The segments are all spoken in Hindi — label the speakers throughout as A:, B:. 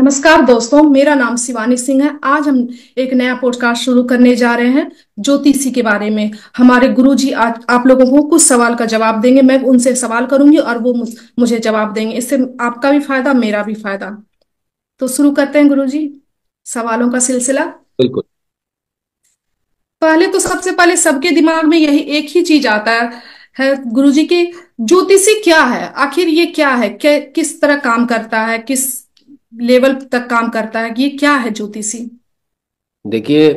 A: नमस्कार दोस्तों, मेरा नाम शिवानी सिंह है। आज हम एक नया पॉडकास्ट शुरू करने जा रहे हैं ज्योतिषी के बारे में। हमारे गुरुजी आज आप लोगों को कुछ सवाल का जवाब देंगे। मैं उनसे सवाल करूंगी और वो मुझे जवाब देंगे। इससे आपका भी फायदा, मेरा भी फायदा। तो शुरू करते हैं गुरुजी, सवालों का सिलसिला।
B: बिल्कुल।
A: पहले तो सबसे पहले सबके दिमाग में यही एक ही चीज आता है गुरुजी की, ज्योतिषी क्या है? आखिर ये क्या है? किस तरह काम करता है? किस लेवल तक काम करता है? ये क्या है ज्योतिषी?
B: देखिए,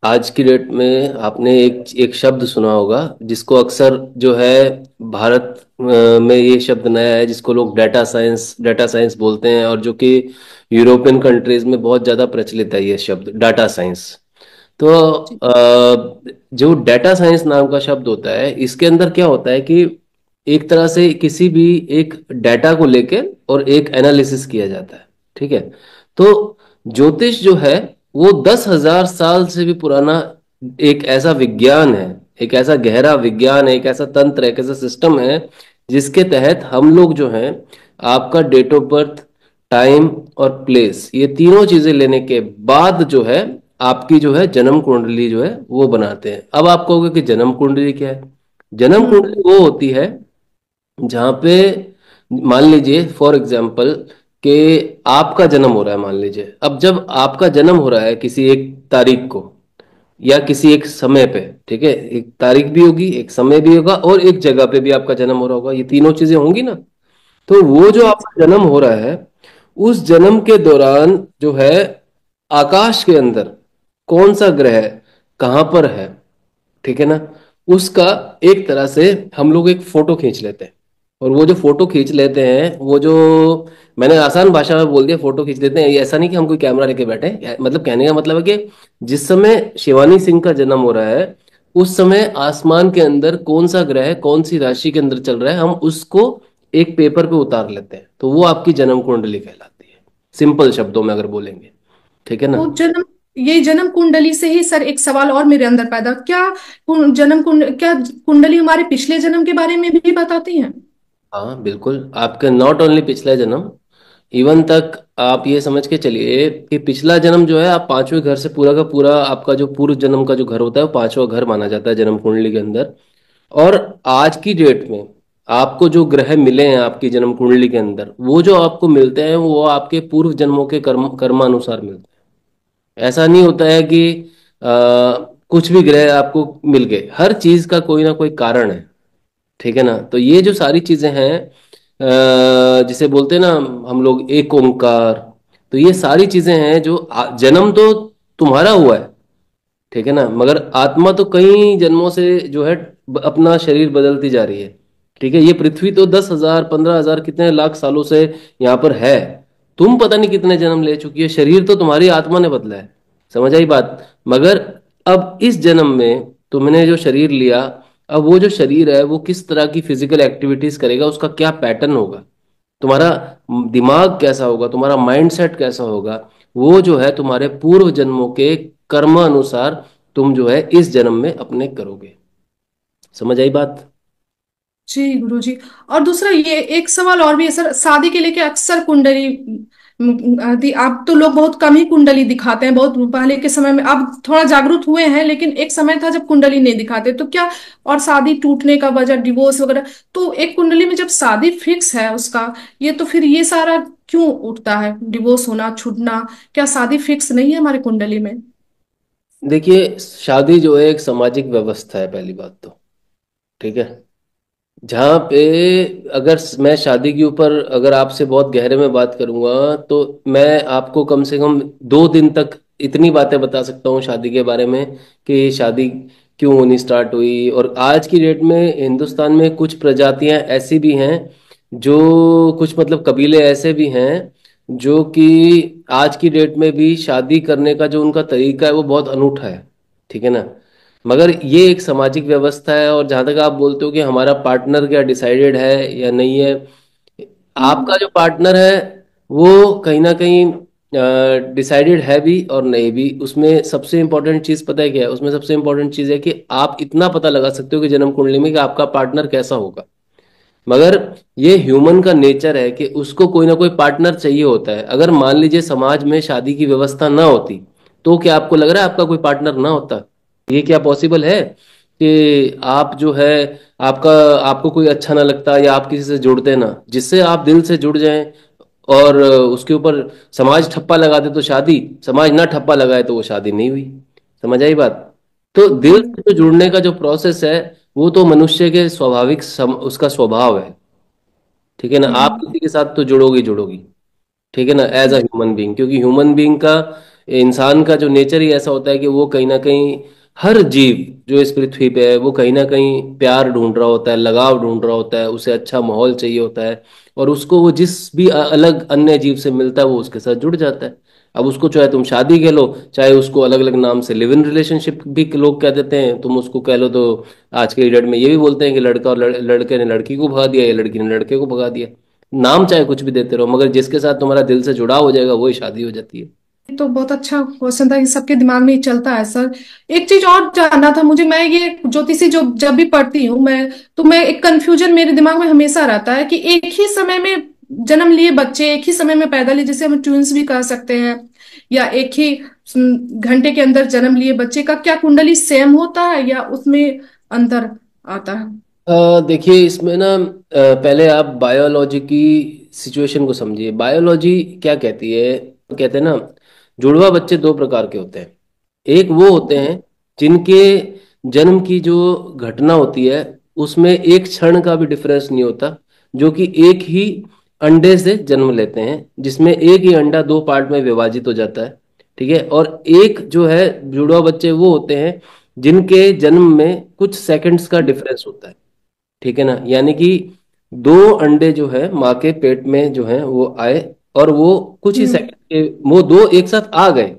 B: आज की डेट में आपने एक एक शब्द सुना होगा जिसको अक्सर जो है भारत में ये शब्द नया है, जिसको लोग डाटा साइंस बोलते हैं, और जो कि यूरोपियन कंट्रीज में बहुत ज़्यादा प्रचलित है ये शब्द डाटा साइंस। तो जो डाटा साइंस नाम का शब्द होता है, इसके अंदर क्या होता है कि एक तरह से किसी भी एक डाटा को लेके और एक एनालिसिस किया जाता है। ठीक है। तो ज्योतिष जो है वो 10,000 साल से भी पुराना एक ऐसा विज्ञान है, एक ऐसा गहरा विज्ञान है, एक ऐसा तंत्र है, एक ऐसा सिस्टम है जिसके तहत हम लोग जो है आपका डेट ऑफ बर्थ, टाइम और प्लेस, ये तीनों चीजें लेने के बाद जो है आपकी जो है जन्म कुंडली जो है वो बनाते हैं। अब आप कहोगे कि जन्म कुंडली क्या है? जन्म
A: हम्म।
B: कुंडली वो होती है जहाँ पे मान लीजिए फॉर एग्जाम्पल कि आपका जन्म हो रहा है। मान लीजिए अब जब आपका जन्म हो रहा है किसी एक तारीख को या किसी एक समय पे, ठीक है, एक तारीख भी होगी, एक समय भी होगा, और एक जगह पे भी आपका जन्म हो रहा होगा, ये तीनों चीजें होंगी ना। तो वो जो
A: जी।
B: आपका जन्म हो रहा है, उस जन्म के दौरान जो है आकाश के अंदर कौन सा ग्रह कहाँ पर है, ठीक है ना, उसका एक तरह से हम लोग एक फोटो खींच लेते हैं। और वो जो फोटो खींच लेते हैं, वो जो मैंने आसान भाषा में बोल दिया फोटो खींच लेते हैं, ये ऐसा नहीं कि हम कोई कैमरा लेके बैठे हैं। मतलब कहने का मतलब है कि जिस समय शिवानी सिंह का जन्म हो रहा है, उस समय आसमान के अंदर कौन सा ग्रह कौन सी राशि के अंदर चल रहा है, हम उसको एक पेपर पे उतार लेते हैं। तो वो आपकी जन्म कुंडली कहलाती है, सिंपल शब्दों में अगर बोलेंगे। ठीक है ना।
A: तो जन्म कुंडली से ही सर एक सवाल और मेरे अंदर पैदा, क्या कुंडली हमारे पिछले जन्म के बारे में भी बताती है?
B: हाँ बिल्कुल, आपके नॉट ओनली पिछला जन्म, इवन तक आप ये समझ के चलिए कि पिछला जन्म जो है, आप पांचवें घर से पूरा का पूरा आपका जो पूर्व जन्म का जो घर होता है वो पांचवा घर माना जाता है जन्म कुंडली के अंदर। और आज की डेट में आपको जो ग्रह मिले हैं आपकी जन्म कुंडली के अंदर, वो जो आपको मिलते हैं वो आपके पूर्व जन्मों के कर्मानुसार मिलते हैं। ऐसा नहीं होता है कि कुछ भी ग्रह आपको मिल गए, हर चीज का कोई ना कोई कारण है। ठीक है ना। तो ये जो सारी चीजें हैं, जिसे बोलते हैं ना हम लोग एक ओंकार, तो ये सारी चीजें हैं जो जन्म तो तुम्हारा हुआ है, ठीक है ना, मगर आत्मा तो कई जन्मों से जो है अपना शरीर बदलती जा रही है। ठीक है। ये पृथ्वी तो 10,000 15,000 कितने लाख सालों से यहाँ पर है। तुम पता नहीं कितने जन्म ले चुकी है, शरीर तो तुम्हारी आत्मा ने बदला है। समझ आई बात? मगर अब इस जन्म में तुमने जो शरीर लिया, अब वो जो शरीर है वो किस तरह की फिजिकल एक्टिविटीज करेगा, उसका क्या पैटर्न होगा, तुम्हारा दिमाग कैसा होगा, तुम्हारा माइंडसेट कैसा होगा, वो जो है तुम्हारे पूर्व जन्मों के कर्म अनुसार तुम जो है इस जन्म में अपने करोगे। समझ आई बात?
A: जी गुरुजी। और दूसरा ये एक सवाल और भी है सर, शादी के लेके अक्सर कुंडली अब तो लोग बहुत कम ही कुंडली दिखाते हैं। बहुत पहले के समय में अब थोड़ा जागरूक हुए हैं, लेकिन एक समय था जब कुंडली नहीं दिखाते तो क्या, और शादी टूटने का वजह डिवोर्स वगैरह, तो एक कुंडली में जब शादी फिक्स है उसका, ये तो फिर ये सारा क्यों उठता है? डिवोर्स होना, छूटना, क्या शादी फिक्स नहीं है हमारे कुंडली में?
B: देखिए, शादी जो है एक सामाजिक व्यवस्था है, पहली बात तो। ठीक है। जहाँ पे अगर मैं शादी के ऊपर अगर आपसे बहुत गहरे में बात करूंगा, तो मैं आपको कम से कम 2 दिन तक इतनी बातें बता सकता हूँ शादी के बारे में कि शादी क्यों होनी स्टार्ट हुई। और आज की डेट में हिंदुस्तान में कुछ प्रजातियां ऐसी भी हैं, जो कुछ मतलब कबीले ऐसे भी हैं जो कि आज की डेट में भी शादी करने का जो उनका तरीका है वो बहुत अनूठा है। ठीक है ना। मगर ये एक सामाजिक व्यवस्था है। और जहां तक आप बोलते हो कि हमारा पार्टनर क्या डिसाइडेड है या नहीं है, आपका
A: हम्म।
B: जो पार्टनर है वो कहीं ना कहीं डिसाइडेड है भी और नहीं भी। उसमें सबसे इंपॉर्टेंट चीज पता है क्या है? उसमें सबसे इंपॉर्टेंट चीज है कि आप इतना पता लगा सकते हो कि जन्म कुंडली में कि आपका पार्टनर कैसा होगा। मगर ये ह्यूमन का नेचर है कि उसको कोई ना कोई पार्टनर चाहिए होता है। अगर मान लीजिए समाज में शादी की व्यवस्था ना होती, तो क्या आपको लग रहा है आपका कोई पार्टनर ना होता? ये क्या पॉसिबल है कि आप जो है, आपका आपको कोई अच्छा ना लगता या आप किसी से जुड़ते ना, जिससे आप दिल से जुड़ जाएं, और उसके ऊपर समाज ठप्पा लगा दे तो शादी, समाज ना ठप्पा लगाए तो वो शादी नहीं हुई। समझ आई बात? तो दिल
A: हम्म।
B: से जो जुड़ने का जो प्रोसेस है, वो तो मनुष्य के स्वाभाविक उसका स्वभाव है। ठीक है ना? आप
A: हम्म।
B: किसी के साथ तो जुड़ोगी जुड़ोगी। ठीक है ना? एज अ ह्यूमन बीइंग, क्योंकि ह्यूमन बीइंग का, इंसान का जो नेचर ही ऐसा होता है कि वो कहीं ना कहीं, हर जीव जो इस पृथ्वी पे है वो कहीं ना कहीं प्यार ढूंढ रहा होता है, लगाव ढूंढ रहा होता है, उसे अच्छा माहौल चाहिए होता है, और उसको वो जिस भी अलग अन्य जीव से मिलता है वो उसके साथ जुड़ जाता है। अब उसको चाहे तुम शादी कह लो, चाहे उसको अलग अलग नाम से लिव इन रिलेशनशिप भी लोग कह देते हैं, तुम उसको कह लो तो आज के डेट में ये भी बोलते हैं कि लड़का और लड़के ने लड़की को भगा दिया या लड़की ने लड़के को भगा दिया। नाम चाहे कुछ भी देते रहो, मगर जिसके साथ तुम्हारा दिल से जुड़ाव हो जाएगा वही शादी हो जाती है।
A: ये तो बहुत अच्छा क्वेश्चन था, ये सबके दिमाग में ही चलता है सर। एक चीज और जानना था मुझे, मैं ये ज्योतिषी जो जब भी पढ़ती हूँ मैं, तो मैं एक कंफ्यूजन मेरे दिमाग में हमेशा रहता है कि एक ही समय में जन्म लिए बच्चे, एक ही समय में पैदा लिए, जिसे हम ट्विंस भी कह सकते हैं, या एक ही घंटे के अंदर जन्म लिए बच्चे का क्या कुंडली सेम होता है या उसमें अंतर आता है?
B: देखिए इसमें ना, पहले आप बायोलॉजी की सिचुएशन को समझिए। बायोलॉजी क्या कहती है? कहते हैं ना, जुड़वा बच्चे दो प्रकार के होते हैं। एक वो होते हैं जिनके जन्म की जो घटना होती है उसमें एक क्षण का भी डिफरेंस नहीं होता, जो कि एक ही अंडे से जन्म लेते हैं, जिसमें एक ही अंडा दो पार्ट में विभाजित हो जाता है। ठीक है? और एक जो है जुड़वा बच्चे वो होते हैं जिनके जन्म में कुछ सेकंड्स का डिफरेंस होता है। ठीक है ना? यानी कि दो अंडे जो है माँ के पेट में जो है वो आए, और वो कुछ ही
A: हम्म।
B: सेकंड के वो दो एक साथ आ गए।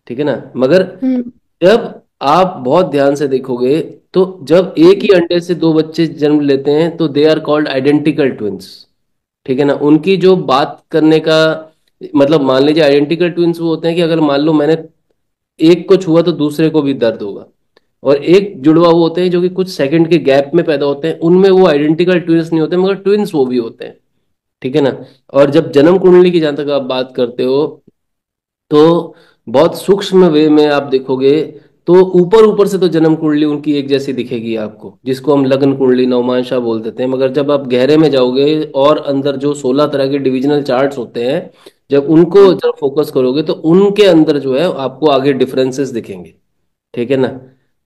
B: ठीक है ना? मगर
A: हम्म।
B: जब आप बहुत ध्यान से देखोगे, तो जब एक ही अंडे से दो बच्चे जन्म लेते हैं तो they are called identical twins. ठीक है ना? उनकी जो बात करने का मतलब, मान लीजिए आइडेंटिकल ट्विंस वो होते हैं कि अगर मान लो मैंने एक को छुआ तो दूसरे को भी दर्द होगा। और एक जुड़वा वो होते हैं जो कि कुछ सेकंड के गैप में पैदा होते हैं, उनमें वो आइडेंटिकल ट्विंस नहीं होते मगर ट्विंस वो भी होते हैं। ठीक है ना? और जब जन्म कुंडली की जहां तक आप बात करते हो, तो बहुत सूक्ष्म वे में आप देखोगे तो ऊपर ऊपर से तो जन्म कुंडली उनकी एक जैसी दिखेगी आपको, जिसको हम लग्न कुंडली नवमांशा बोल देते हैं। मगर जब आप गहरे में जाओगे और अंदर जो 16 तरह के डिविजनल चार्ट्स होते हैं, जब उनको जब फोकस करोगे तो उनके अंदर जो है आपको आगे डिफरेंसेस दिखेंगे। ठीक है ना?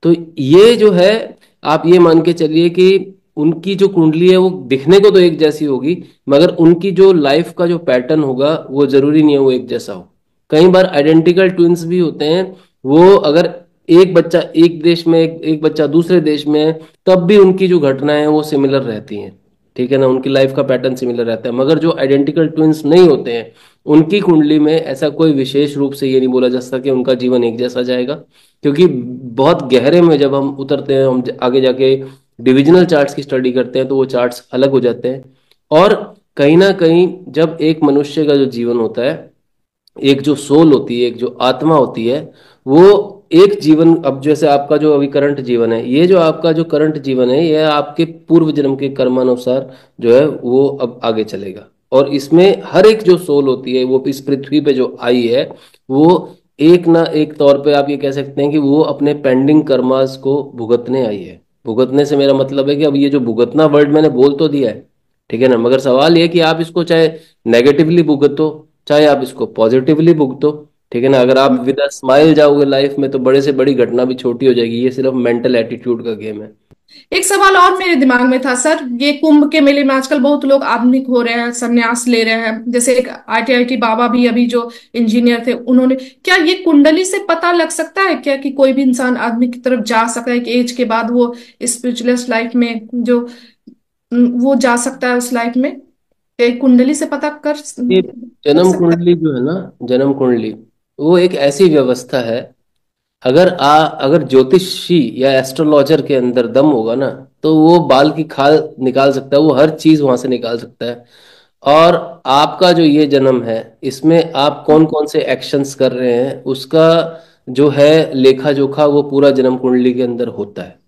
B: तो ये जो है, आप ये मान के चलिए कि उनकी जो कुंडली है वो दिखने को तो एक जैसी होगी, मगर उनकी जो लाइफ का जो पैटर्न होगा वो जरूरी नहीं है वो एक जैसा हो। कई बार आइडेंटिकल ट्विंस भी होते हैं, वो अगर एक बच्चा एक देश में, एक बच्चा दूसरे देश में है, तब भी उनकी जो घटनाएं हैं वो सिमिलर रहती हैं। ठीक है ना? उनकी लाइफ का पैटर्न सिमिलर रहता है। मगर जो आइडेंटिकल ट्विंस नहीं होते हैं, उनकी कुंडली में ऐसा कोई विशेष रूप से ये नहीं बोला जा सकता कि उनका जीवन एक जैसा जाएगा, क्योंकि बहुत गहरे में जब हम उतरते हैं, हम आगे जाके डिविजनल चार्ट्स की स्टडी करते हैं तो वो चार्ट्स अलग हो जाते हैं। और कहीं ना कहीं जब एक मनुष्य का जो जीवन होता है, एक जो सोल होती है, एक जो आत्मा होती है, वो एक जीवन, अब जैसे आपका जो अभी करंट जीवन है, ये जो आपका जो करंट जीवन है, ये आपके पूर्व जन्म के कर्मानुसार जो है वो अब आगे चलेगा। और इसमें हर एक जो सोल होती है वो इस पृथ्वी पे जो आई है, वो एक ना एक तौर पे आप ये कह सकते हैं कि वो अपने पेंडिंग कर्मास को भुगतने आई है। भुगतने से मेरा मतलब है कि अब ये जो भुगतना वर्ड मैंने बोल तो दिया है, ठीक है ना, मगर सवाल ये कि आप इसको चाहे नेगेटिवली भुगतो, चाहे आप इसको पॉजिटिवली भुगतो। ठीक है ना? अगर आप विद अ स्माइल जाओगे लाइफ में तो बड़े से बड़ी घटना भी छोटी हो जाएगी। ये सिर्फ मेंटल एटीट्यूड का गेम है।
A: एक सवाल और मेरे दिमाग में था सर, ये कुंभ के मेले में आजकल बहुत लोग आधुनिक हो रहे हैं, संन्यास ले रहे हैं, जैसे एक आईटीआईटी बाबा भी अभी जो इंजीनियर थे उन्होंने, क्या ये कुंडली से पता लग सकता है क्या कि कोई भी इंसान आदमी की तरफ जा सकता है कि एज के बाद वो स्पिरिचुअल लाइफ में जो वो जा सकता है उस लाइफ में? एक कुंडली से पता
B: ये
A: कर
B: जन्म
A: सकता है?
B: कुंडली जो है ना, जन्म कुंडली वो एक ऐसी व्यवस्था है, अगर ज्योतिषी या एस्ट्रोलॉजर के अंदर दम होगा ना, तो वो बाल की खाल निकाल सकता है, वो हर चीज वहां से निकाल सकता है। और आपका जो ये जन्म है, इसमें आप कौन कौन से एक्शंस कर रहे हैं उसका जो है लेखा जोखा वो पूरा जन्म कुंडली के अंदर होता है।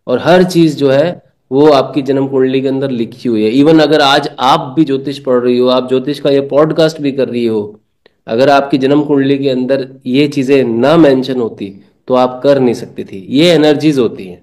B: और हर चीज जो है वो आपकी जन्म कुंडली के अंदर लिखी हुई है। इवन अगर आज आप भी ज्योतिष पढ़ रही हो, आप ज्योतिष का ये पॉडकास्ट भी कर रही हो, अगर आपकी जन्म कुंडली के अंदर ये चीजें ना मेंशन होती तो आप कर नहीं सकती थी। ये एनर्जीज होती हैं,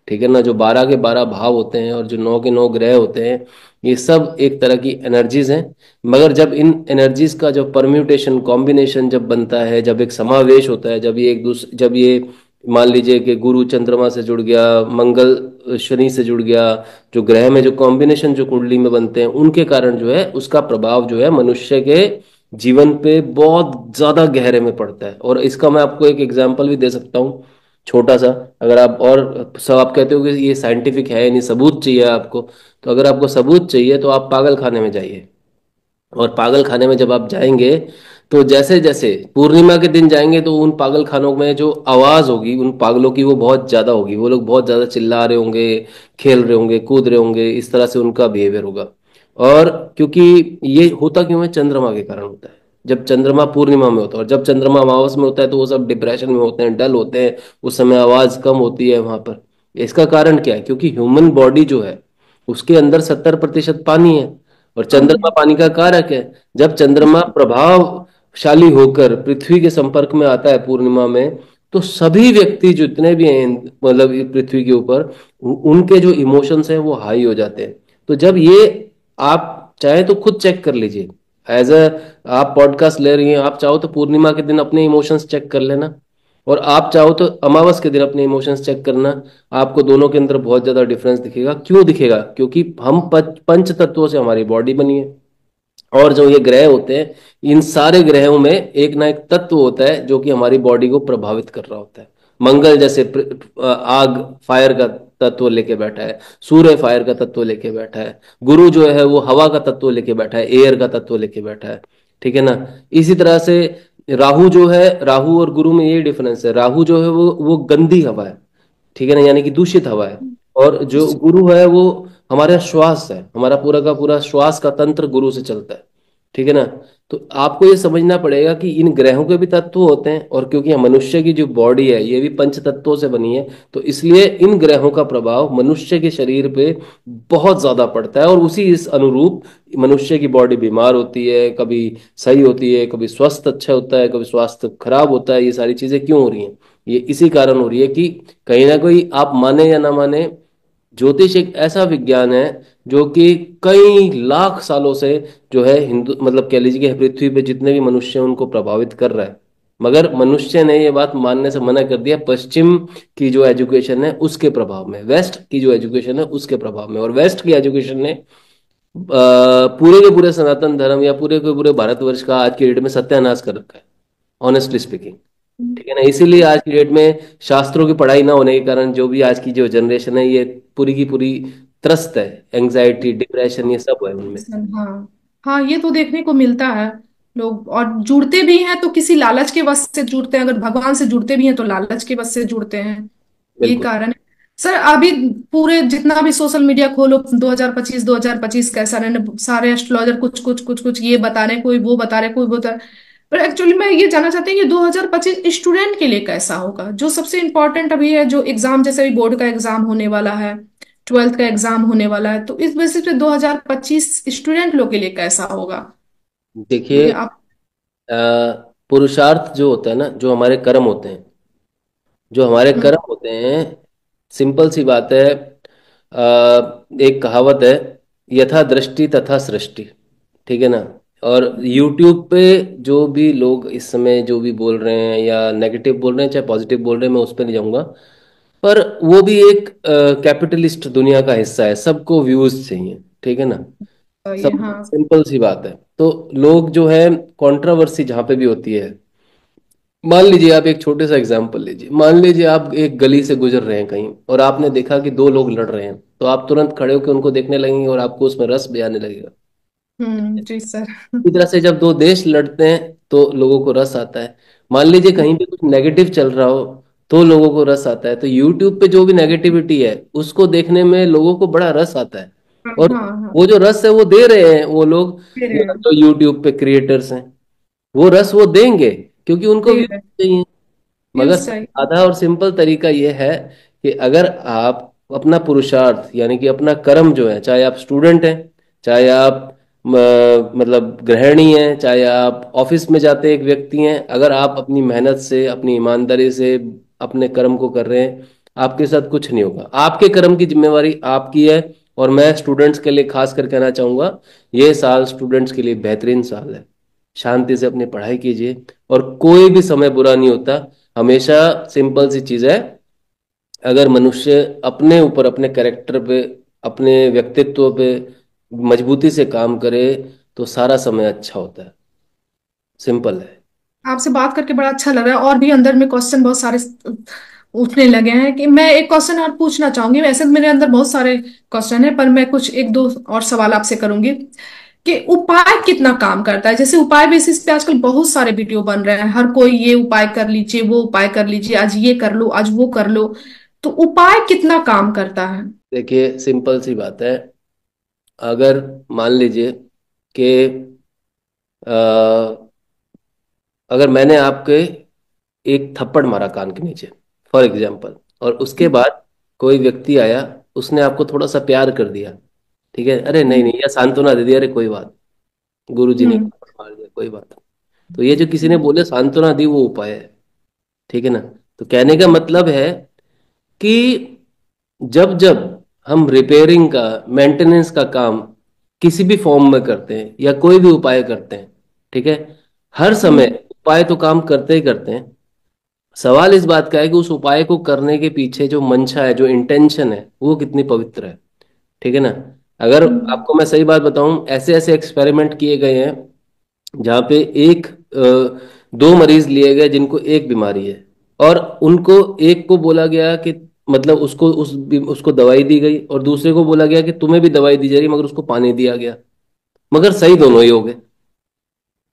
B: ठीक है ना। जो 12 के 12 भाव होते हैं और जो 9 के 9 ग्रह होते हैं, ये सब एक तरह की एनर्जीज हैं। मगर जब इन एनर्जीज का जब परम्यूटेशन कॉम्बिनेशन जब बनता है, जब एक समावेश होता है, जब ये एक दूसरे, जब ये मान लीजिए कि गुरु चंद्रमा से जुड़ गया, मंगल शनि से जुड़ गया, जो ग्रह में जो कॉम्बिनेशन जो कुंडली में बनते हैं, उनके कारण जो है उसका प्रभाव जो है मनुष्य के जीवन पे बहुत ज्यादा गहरे में पड़ता है। और इसका मैं आपको एक एग्जांपल भी दे सकता हूँ, छोटा सा। अगर आप, और सब आप कहते हो कि ये साइंटिफिक है नहीं, सबूत चाहिए आपको, तो अगर आपको सबूत चाहिए तो आप पागल खाने में जाइए। और पागल खाने में जब आप जाएंगे, तो जैसे जैसे पूर्णिमा के दिन जाएंगे तो उन पागल खानों में जो आवाज होगी उन पागलों की वो बहुत ज्यादा होगी। वो लोग बहुत ज्यादा चिल्ला रहे होंगे, खेल रहे होंगे, कूद रहे होंगे, इस तरह से उनका बिहेवियर होगा। और क्योंकि ये होता क्यों है, चंद्रमा के कारण होता है। जब चंद्रमा पूर्णिमा में होता है और जब चंद्रमा अमावस में होता है तो वो सब डिप्रेशन में होते हैं, डल होते हैं, उस समय आवाज कम होती है वहां पर। इसका कारण क्या है? क्योंकि ह्यूमन बॉडी जो है उसके अंदर 70% पानी है, और चंद्रमा
A: हाँ
B: पानी का कारक है। जब चंद्रमा प्रभावशाली होकर पृथ्वी के संपर्क में आता है पूर्णिमा में, तो सभी व्यक्ति जितने भी हैं मतलब ये पृथ्वी के ऊपर, उनके जो इमोशंस हैं वो हाई हो जाते हैं। तो जब ये, आप चाहे तो खुद चेक कर लीजिए, एज अ, आप पॉडकास्ट ले रही हैं, आप चाहो तो पूर्णिमा के दिन अपने इमोशंस चेक कर लेना, और आप चाहो तो अमावस के दिन अपने इमोशंस चेक करना। आपको दोनों के अंदर बहुत ज्यादा डिफरेंस दिखेगा। क्यों दिखेगा? क्योंकि हम पंच तत्वों से हमारी बॉडी बनी है। और जो ये ग्रह होते हैं, इन सारे ग्रहों में एक ना एक तत्व होता है जो कि हमारी बॉडी को प्रभावित कर रहा होता है। मंगल जैसे आग, फायर का तत्व लेके बैठा है, सूर्य फायर का तत्व लेके बैठा है, गुरु जो है वो हवा का तत्व लेके बैठा है, एयर का तत्व लेके बैठा है, ठीक है ना। इसी तरह से राहु जो है, राहु और गुरु में ये डिफरेंस है, राहु जो है वो गंदी हवा है, ठीक है ना, यानी कि दूषित हवा है। और जो गुरु है वो हमारा श्वास है, हमारा पूरा का पूरा श्वास का तंत्र गुरु से चलता है, ठीक है ना। तो आपको ये समझना पड़ेगा कि इन ग्रहों के भी तत्व होते हैं, और क्योंकि मनुष्य की जो बॉडी है ये भी पंच तत्वों से बनी है, तो इसलिए इन ग्रहों का प्रभाव मनुष्य के शरीर पे बहुत ज्यादा पड़ता है। और उसी इस अनुरूप मनुष्य की बॉडी बीमार होती है, कभी सही होती है, कभी स्वास्थ्य अच्छा होता है, कभी स्वास्थ्य खराब होता है। ये सारी चीजें क्यों हो रही हैं? ये इसी कारण हो रही है कि कहीं ना कहीं, आप माने या ना माने, ज्योतिष एक ऐसा विज्ञान है जो कि कई लाख सालों से जो है हिंदू, मतलब कह लीजिए कि पृथ्वी पे जितने भी मनुष्य हैं उनको प्रभावित कर रहा है। मगर मनुष्य ने ये बात मानने से मना कर दिया, पश्चिम की जो एजुकेशन है उसके प्रभाव में, वेस्ट की जो एजुकेशन है उसके प्रभाव में। और वेस्ट की एजुकेशन ने पूरे के पूरे सनातन धर्म या पूरे के पूरे भारतवर्ष का आज की डेट में सत्यानाश कर रखा है, ऑनेस्टली स्पीकिंग, ठीक है ना। इसीलिए आज की डेट में शास्त्रों की पढ़ाई ना होने के कारण जो भी आज की जो जनरेशन है ये पूरी की पूरी त्रस्त है, एंग्जाइटी, डिप्रेशन, ये सब है उनमें।
A: हाँ हाँ, ये तो देखने को मिलता है। लोग और जुड़ते भी हैं तो किसी लालच के वश से जुड़ते हैं, अगर भगवान से जुड़ते भी हैं तो लालच के वश से जुड़ते हैं। ये
B: बिल्कुल
A: कारण है। सर अभी पूरे जितना भी सोशल मीडिया खोलो, 2025 कैसा रहने, सारे एस्ट्रोलॉजर कुछ कुछ कुछ कुछ ये बता रहे हैं, कोई वो बता रहे, कोई वो बता रहे। पर एक्चुअली मैं ये जानना चाहती हूँ कि 2025 स्टूडेंट के लिए कैसा होगा, जो सबसे इम्पोर्टेंट अभी है, जो एग्जाम, जैसे अभी बोर्ड का एग्जाम होने वाला है, 12th का एग्जाम होने वाला है, तो इस बेसिस पे 2025 स्टूडेंट लोग के लिए कैसा होगा?
B: देखिए,
A: क्योंकि आप।
B: अ, पुरुषार्थ जो होता है ना, जो हमारे कर्म होते हैं, जो हमारे
A: हम्म,
B: कर्म होते हैं, सिंपल सी बात है। एक कहावत है, यथा दृष्टि तथा सृष्टि, ठीक है ना। और YouTube पे जो भी लोग इस समय जो भी बोल रहे हैं, या नेगेटिव बोल रहे हैं चाहे पॉजिटिव बोल रहे हैं, मैं उस पर नहीं जाऊंगा। पर वो भी एक कैपिटलिस्ट दुनिया का हिस्सा है, सबको व्यूज चाहिए, ठीक है ना।
A: ये
B: सब,
A: हाँ।
B: सिंपल सी बात है। तो लोग जो है, कंट्रोवर्सी जहां पे भी होती है, मान लीजिए आप एक छोटे सा एग्जांपल लीजिए, मान लीजिए आप एक गली से गुजर रहे हैं कहीं, और आपने देखा कि दो लोग लड़ रहे हैं, तो आप तुरंत खड़े होकर उनको देखने लगेंगे और आपको उसमें रस भी आने लगेगा।
A: जी सर।
B: इसी तरह से जब दो देश लड़ते हैं तो लोगों को रस आता है। मान लीजिए कहीं पे कुछ नेगेटिव चल रहा हो तो लोगों को रस आता है। तो यूट्यूब पे जो भी नेगेटिविटी है उसको देखने में लोगों को बड़ा रस आता है।
A: हाँ
B: और
A: हाँ हाँ,
B: वो जो रस है वो दे रहे हैं वो लोग,
A: फिर
B: जो यूट्यूब पे क्रिएटर्स हैं, वो रस वो देंगे क्योंकि उनको
A: दे
B: व्यूज
A: रहे
B: चाहिए। मगर
A: व्यूज चाहिए।
B: साधा और सिंपल तरीका ये है कि अगर आप अपना पुरुषार्थ यानी कि अपना कर्म जो है, चाहे आप स्टूडेंट हैं, चाहे आप मतलब गृहिणी हैं, चाहे आप ऑफिस में जाते एक व्यक्ति हैं, अगर आप अपनी मेहनत से, अपनी ईमानदारी से अपने कर्म को कर रहे हैं, आपके साथ कुछ नहीं होगा। आपके कर्म की जिम्मेवारी आपकी है। और मैं स्टूडेंट्स के लिए खास कर कहना चाहूंगा, ये साल स्टूडेंट्स के लिए बेहतरीन साल है। शांति से अपनी पढ़ाई कीजिए, और कोई भी समय बुरा नहीं होता। हमेशा सिंपल सी चीज है, अगर मनुष्य अपने ऊपर, अपने कैरेक्टर पे, अपने व्यक्तित्व पे मजबूती से काम करे, तो सारा समय अच्छा होता है। सिंपल है।
A: आपसे बात करके बड़ा अच्छा लग रहा है, और भी अंदर में क्वेश्चन बहुत सारे उठने लगे हैं कि मैं एक क्वेश्चन और पूछना चाहूंगी। वैसे तो मेरे अंदर बहुत सारे क्वेश्चन है, पर मैं कुछ एक दो और सवाल आपसे करूंगी कि उपाय कितना काम करता है। जैसे उपाय बेसिस पे आजकल बहुत सारे वीडियो बन रहे हैं, हर कोई ये उपाय कर लीजिए, वो उपाय कर लीजिए, आज ये कर लो, आज वो कर लो। तो उपाय कितना काम करता है?
B: देखिए, सिंपल सी बात है। अगर मान लीजिए कि अ, अगर मैंने आपके एक थप्पड़ मारा कान के नीचे, फॉर एग्जाम्पल, और उसके बाद कोई व्यक्ति आया, उसने आपको थोड़ा सा प्यार कर दिया, ठीक है, अरे नहीं नहीं, या सांत्वना दे दी, अरे कोई बात, गुरु जी ने
A: हम्म।
B: थप्पड़ मार दिया, कोई बात नहीं। तो ये जो किसी ने बोले सांत्वना दी, वो उपाय है। ठीक है ना। तो कहने का मतलब है कि जब जब हम रिपेयरिंग का, मेंटेनेंस का काम किसी भी फॉर्म में करते हैं या कोई भी उपाय करते हैं, ठीक है, हर समय
A: हम्म।
B: उपाय तो काम करते ही करते हैं। सवाल इस बात का है कि उस उपाय को करने के पीछे जो मंशा है, जो इंटेंशन है, वो कितनी पवित्र है। ठीक है ना। अगर
A: हम्म।
B: आपको मैं सही बात बताऊं, ऐसे ऐसे एक्सपेरिमेंट किए गए हैं जहाँ पे एक दो मरीज लिए गए जिनको एक बीमारी है, और उनको एक को बोला गया कि मतलब उसको उसको दवाई दी गई, और दूसरे को बोला गया कि तुम्हें भी दवाई दी जा रही है, मगर उसको पानी दिया गया, मगर सही दोनों ही हो गए।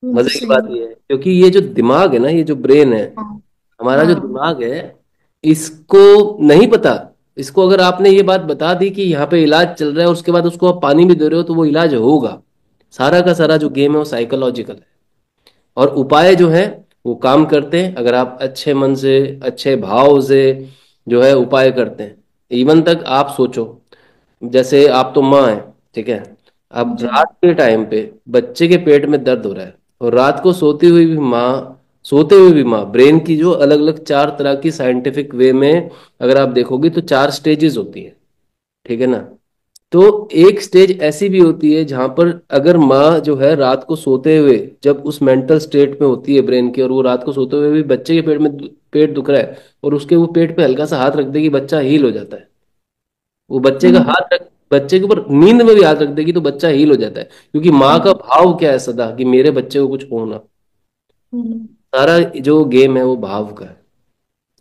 B: मजे की
A: सही
B: बात
A: है।
B: ये है, क्योंकि ये जो दिमाग है ना, ये जो ब्रेन है,
A: हाँ।
B: हमारा जो
A: हाँ।
B: दिमाग है, इसको नहीं पता। इसको अगर आपने ये बात बता दी कि यहाँ पे इलाज चल रहा है और उसके बाद उसको आप पानी भी दे रहे हो, तो वो इलाज होगा। सारा का सारा जो गेम है वो साइकोलॉजिकल है। और उपाय जो है वो काम करते हैं, अगर आप अच्छे मन से, अच्छे भाव से जो है उपाय करते हैं। इवन तक आप सोचो, जैसे आप तो माँ है, ठीक है, अब
A: जी।
B: रात के टाइम पे बच्चे के पेट में दर्द हो रहा है, और रात को सोते हुए भी माँ, ब्रेन की जो अलग अलग चार तरह की साइंटिफिक वे में अगर आप देखोगे तो चार स्टेजेस होती है। ठीक है ना। तो एक स्टेज ऐसी भी होती है जहां पर अगर माँ जो है रात को सोते हुए, जब उस मेंटल स्टेट में होती है ब्रेन की, और वो रात को सोते हुए भी बच्चे के पेट में पेट दुख रहा है, और उसके वो पेट पे हल्का सा हाथ रख देगी, बच्चा हील हो जाता है। वो बच्चे का
A: हम्म।
B: हाथ रख, बच्चे के ऊपर नींद में भी हाथ रख देगी तो बच्चा हील हो जाता है, क्योंकि माँ का
A: हम्म।
B: भाव क्या है सदा, कि मेरे बच्चे को कुछ होना।
A: हम्म।
B: सारा जो गेम है वो भाव का है।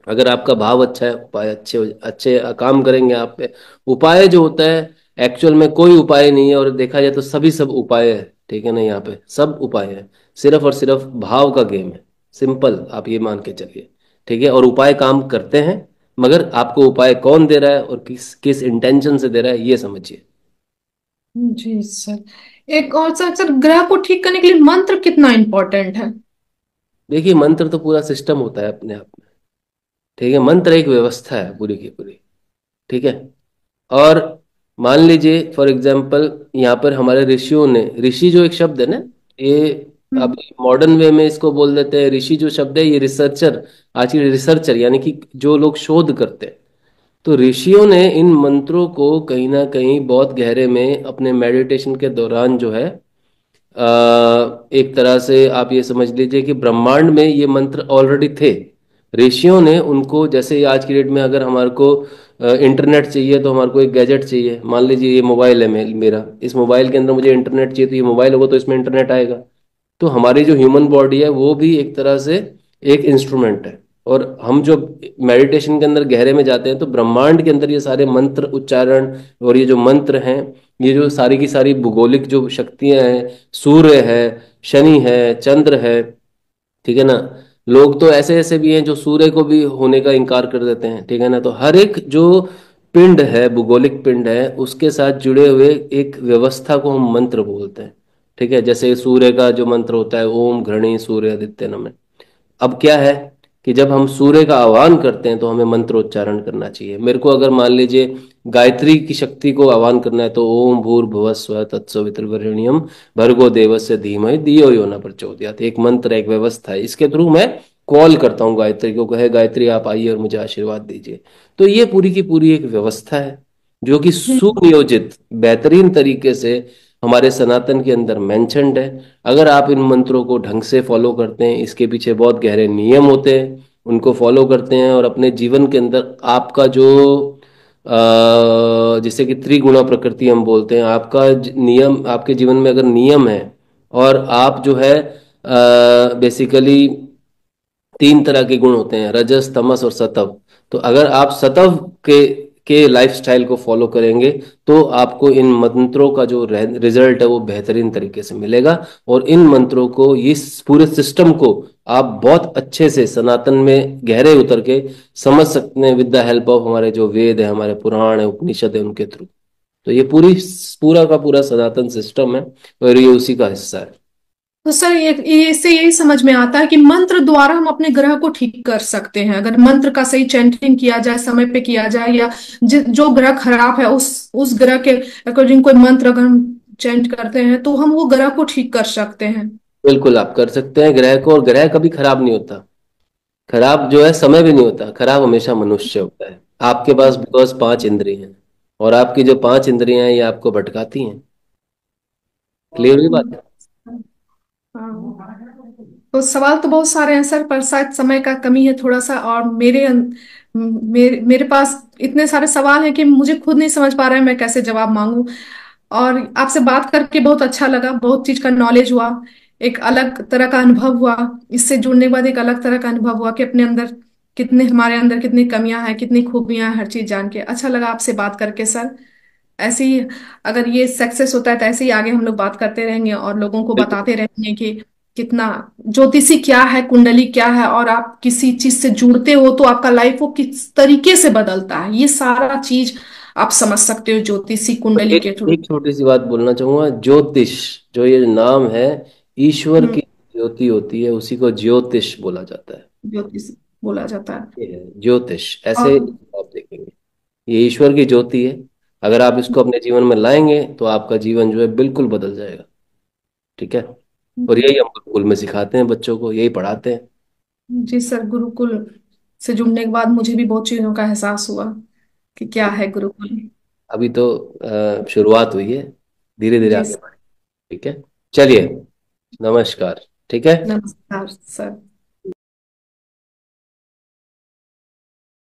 B: अगर आपका भाव अच्छा है, उपाय अच्छे काम करेंगे आप पे। उपाय जो होता है, एक्चुअल में कोई उपाय नहीं है, और देखा जाए तो सभी सब उपाय है। ठीक है ना, यहाँ पे सब उपाय है, सिर्फ और सिर्फ भाव का गेम है। सिंपल, आप ये मान के चलिए। ठीक है, और उपाय काम करते हैं, मगर आपको उपाय कौन दे रहा है और किस किस इंटेंशन से दे रहा है, ये समझिए।
A: जी सर। एक और सर, ग्रह को ठीक करने के लिए मंत्र कितना इम्पोर्टेंट है?
B: देखिए, मंत्र तो पूरा सिस्टम होता है अपने आप में। ठीक है, मंत्र एक व्यवस्था है पूरी की पूरी। ठीक है। और मान लीजिए फॉर एग्जाम्पल, यहाँ पर हमारे ऋषियों ने, ऋषि जो एक शब्द है ना, ये अब
A: हम्म।
B: मॉडर्न वे में इसको बोल देते हैं, ऋषि जो शब्द है ये रिसर्चर, आज के रिसर्चर यानी कि जो लोग शोध करते हैं। तो ऋषियों ने इन मंत्रों को कहीं ना कहीं बहुत गहरे में अपने मेडिटेशन के दौरान जो है, एक तरह से आप ये समझ लीजिए कि ब्रह्मांड में ये मंत्र ऑलरेडी थे। ऋषियों ने उनको, जैसे आज की डेट में अगर हमारे को इंटरनेट चाहिए, तो हमारे को एक गैजेट चाहिए, मान लीजिए ये मोबाइल है मेरा, इस मोबाइल के अंदर मुझे इंटरनेट चाहिए, तो ये मोबाइल होगा तो इसमें इंटरनेट आएगा। तो हमारी जो ह्यूमन बॉडी है वो भी एक तरह से एक इंस्ट्रूमेंट है। और हम जो मेडिटेशन के अंदर गहरे में जाते हैं, तो ब्रह्मांड के अंदर ये सारे मंत्र उच्चारण, और ये जो मंत्र हैं, ये जो सारी की सारी भूगोलिक जो शक्तियां हैं, सूर्य है, शनि है, चंद्र है, ठीक है ना। लोग तो ऐसे ऐसे भी हैं जो सूर्य को भी होने का इनकार कर देते हैं। ठीक है ना। तो हर एक जो पिंड है, भूगोलिक पिंड है, उसके साथ जुड़े हुए एक व्यवस्था को हम मंत्र बोलते हैं। ठीक है, जैसे सूर्य का जो मंत्र होता है, ओम घृणी सूर्य आदित्य नमः। अब क्या है कि जब हम सूर्य का आह्वान करते हैं तो हमें मंत्रोच्चारण करना चाहिए। मेरे को अगर मान लीजिए गायत्री की शक्ति को आह्वान करना है तो ओम भूर्भुवः स्वः तत्सवितुर्वरेण्यम भर्गो देवस्य धीमहि धियो यो न प्रचोदयात्, एक मंत्र, एक व्यवस्था है, इसके थ्रू मैं कॉल करता हूँ गायत्री को, कहे गायत्री आप आइए और मुझे आशीर्वाद दीजिए। तो ये पूरी की पूरी एक व्यवस्था है जो कि सुनियोजित बेहतरीन तरीके से हमारे सनातन के अंदर मेंशन्ड है। अगर आप इन मंत्रों को ढंग से फॉलो करते हैं, इसके पीछे बहुत गहरे नियम होते हैं, उनको फॉलो करते हैं और अपने जीवन के अंदर आपका जो जैसे कि त्रिगुणा प्रकृति हम बोलते हैं, आपका नियम, आपके जीवन में अगर नियम है और आप जो है बेसिकली तीन तरह के गुण होते हैं, रजस तमस और सतव। तो अगर आप सतव के लाइफस्टाइल को फॉलो करेंगे तो आपको इन मंत्रों का जो रिजल्ट है वो बेहतरीन तरीके से मिलेगा। और इन मंत्रों को, इस पूरे सिस्टम को आप बहुत अच्छे से सनातन में गहरे उतर के समझ सकते हैं विद द हेल्प ऑफ हमारे जो वेद है, हमारे पुराण है, उपनिषद है, उनके थ्रू। तो ये पूरा का पूरा सनातन सिस्टम है और ये उसी का हिस्सा है।
A: तो सर ये इससे यही समझ में आता है कि मंत्र द्वारा हम अपने ग्रह को ठीक कर सकते हैं, अगर मंत्र का सही चैंटिंग किया जाए, समय पे किया जाए, या जो ग्रह खराब है उस ग्रह के अकॉर्डिंग कोई मंत्र अगर हम चैंट करते हैं तो हम वो ग्रह को ठीक कर सकते हैं।
B: बिल्कुल आप कर सकते हैं ग्रह को, और ग्रह कभी खराब नहीं होता। खराब जो है समय भी नहीं होता, खराब हमेशा मनुष्य होता है। आपके पास बिकॉज पांच इंद्रियां हैं, और आपकी जो पांच इंद्रियां हैं ये आपको भटकाती हैं। क्लियर हुई बात है?
A: हाँ। तो सवाल तो बहुत सारे हैं सर, पर शायद समय का कमी है थोड़ा सा, और मेरे पास इतने सारे सवाल हैं कि मुझे खुद नहीं समझ पा रहा है मैं कैसे जवाब मांगू। और आपसे बात करके बहुत अच्छा लगा, बहुत चीज का नॉलेज हुआ, एक अलग तरह का अनुभव हुआ। इससे जुड़ने के बाद एक अलग तरह का अनुभव हुआ कि अपने अंदर कितने, हमारे अंदर कितनी कमियां हैं, कितनी खूबियां हैं, हर चीज जान के अच्छा लगा आपसे बात करके सर। ऐसे ही अगर ये सक्सेस होता है तो ऐसे ही आगे हम लोग बात करते रहेंगे और लोगों को
B: बिल्कुल।
A: बताते रहेंगे कि कितना ज्योतिषी क्या है, कुंडली क्या है, और आप किसी चीज से जुड़ते हो तो आपका लाइफ वो किस तरीके से बदलता है, ये सारा चीज आप समझ सकते हो ज्योतिषी
B: और
A: कुंडली
B: एक
A: के थ्रू।
B: एक छोटी सी बात बोलना चाहूंगा, ज्योतिष जो ये नाम है, ईश्वर
A: हम्म।
B: की ज्योति होती है, उसी को ज्योतिष बोला जाता है।
A: ज्योतिषी बोला जाता है।
B: ये है ज्योतिष, ऐसे
A: और
B: आप देखेंगे ये ईश्वर की ज्योति है। अगर आप इसको अपने जीवन में लाएंगे तो आपका जीवन जो है बिल्कुल बदल जाएगा। ठीक है? और यही हम गुरुकुल में सिखाते हैं, बच्चों को यही पढ़ाते हैं।
A: जी सर, गुरुकुल से जुड़ने के बाद मुझे भी बहुत चीजों का एहसास हुआ कि क्या है गुरुकुल।
B: अभी तो शुरुआत हुई है, धीरे धीरे
A: जी
B: आगे बढ़े। ठीक है, चलिए, नमस्कार। ठीक है।
A: नमस्कार सर।